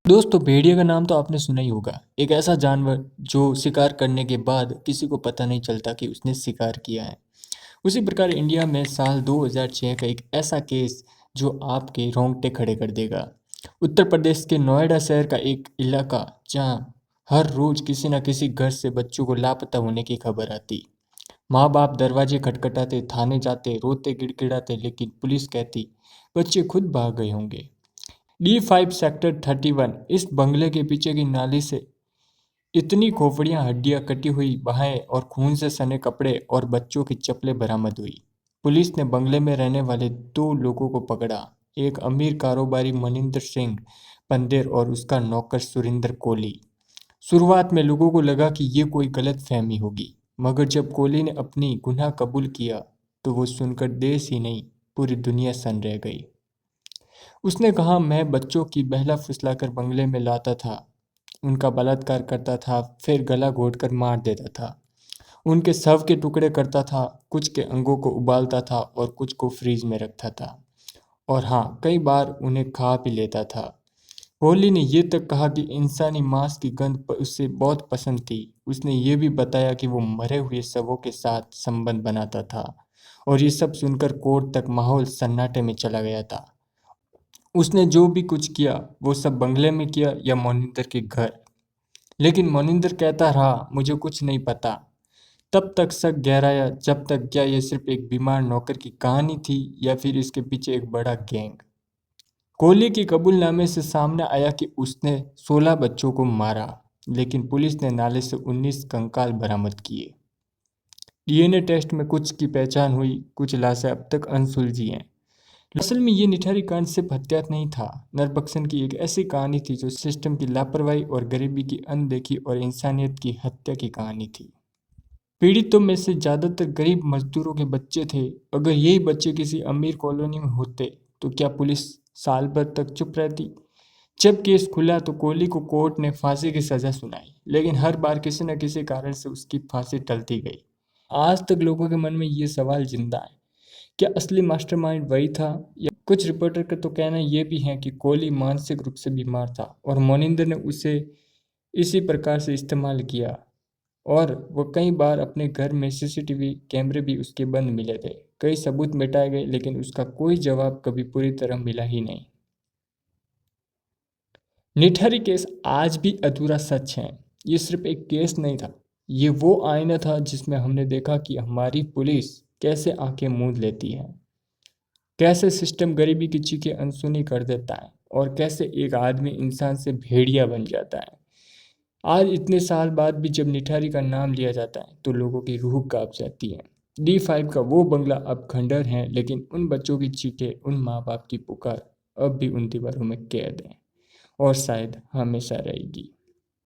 दोस्तों भेड़िया का नाम तो आपने सुना ही होगा। एक ऐसा जानवर जो शिकार करने के बाद किसी को पता नहीं चलता कि उसने शिकार किया है। उसी प्रकार इंडिया में साल 2006 का एक ऐसा केस जो आपके रोंगटे खड़े कर देगा। उत्तर प्रदेश के नोएडा शहर का एक इलाका जहां हर रोज किसी न किसी घर से बच्चों को लापता होने की खबर आती। माँ बाप दरवाजे खटखटाते, थाने जाते, रोते गिड़गिड़ाते, लेकिन पुलिस कहती बच्चे खुद भाग गए होंगे। D5 सेक्टर 31 इस बंगले के पीछे की नाली से इतनी खोपड़ियां, हड्डियां, कटी हुई बाहें और खून से सने कपड़े और बच्चों की चप्पलें बरामद हुई। पुलिस ने बंगले में रहने वाले दो लोगों को पकड़ा, एक अमीर कारोबारी मनिंदर सिंह पंदेर और उसका नौकर सुरिंदर कोहली। शुरुआत में लोगों को लगा कि ये कोई गलत फहमी होगी, मगर जब कोहली ने अपनी गुनाह कबूल किया तो वो सुनकर देश ही नहीं पूरी दुनिया सन रह गई। उसने कहा, मैं बच्चों की बहला फुसलाकर बंगले में लाता था, उनका बलात्कार करता था, फिर गला घोंटकर मार देता था, उनके शव के टुकड़े करता था, कुछ के अंगों को उबालता था और कुछ को फ्रीज में रखता था, और हाँ, कई बार उन्हें खा भी लेता था। कोहली ने ये तक कहा कि इंसानी मांस की गंध उसे बहुत पसंद थी। उसने ये भी बताया कि वो मरे हुए शवों के साथ संबंध बनाता था। और ये सब सुनकर कोर्ट तक माहौल सन्नाटे में चला गया था। उसने जो भी कुछ किया वो सब बंगले में किया या मोनिंदर के घर। लेकिन मोनिंदर कहता रहा, मुझे कुछ नहीं पता। तब तक शक गहराया जब तक क्या ये सिर्फ एक बीमार नौकर की कहानी थी या फिर इसके पीछे एक बड़ा गैंग। कोहली की कबूलनामे से सामने आया कि उसने 16 बच्चों को मारा, लेकिन पुलिस ने नाले से 19 कंकाल बरामद किए। DNA टेस्ट में कुछ की पहचान हुई, कुछ लाशें अब तक अनसुलझी हैं। असल में ये निठारी कांड सिर्फ हत्या नहीं था, नरभक्षण की एक ऐसी कहानी थी जो सिस्टम की लापरवाही और गरीबी की अनदेखी और इंसानियत की हत्या की कहानी थी। पीड़ितों में से ज्यादातर गरीब मजदूरों के बच्चे थे। अगर यही बच्चे किसी अमीर कॉलोनी में होते तो क्या पुलिस साल भर तक चुप रहती? जब केस खुला तो कोहली को कोर्ट ने फांसी की सजा सुनाई, लेकिन हर बार किसी न किसी कारण से उसकी फांसी टलती गई। आज तक लोगों के मन में ये सवाल जिंदा है, क्या असली मास्टरमाइंड वही था? या कुछ रिपोर्टर का तो कहना यह भी है कि कोहली मानसिक रूप से बीमार था और मोनिंदर ने उसे इसी प्रकार से इस्तेमाल किया। और वो कई बार अपने घर में CCTV कैमरे भी उसके बंद मिले थे। कई सबूत मिटाए गए, लेकिन उसका कोई जवाब कभी पूरी तरह मिला ही नहीं। निठहरी केस आज भी अधूरा सच है। ये सिर्फ एक केस नहीं था, ये वो आईना था जिसमें हमने देखा कि हमारी पुलिस कैसे आंखें मूंद लेती है, कैसे सिस्टम गरीबी की चीखें अनसुनी कर देता है और कैसे एक आदमी इंसान से भेड़िया बन जाता है। आज इतने साल बाद भी जब निठारी का नाम लिया जाता है तो लोगों की रूह कांप जाती है। D5 का वो बंगला अब खंडर है, लेकिन उन बच्चों की चीखें, उन माँ बाप की पुकार अब भी उन दीवारों में कैद है और शायद हमेशा रहेगी।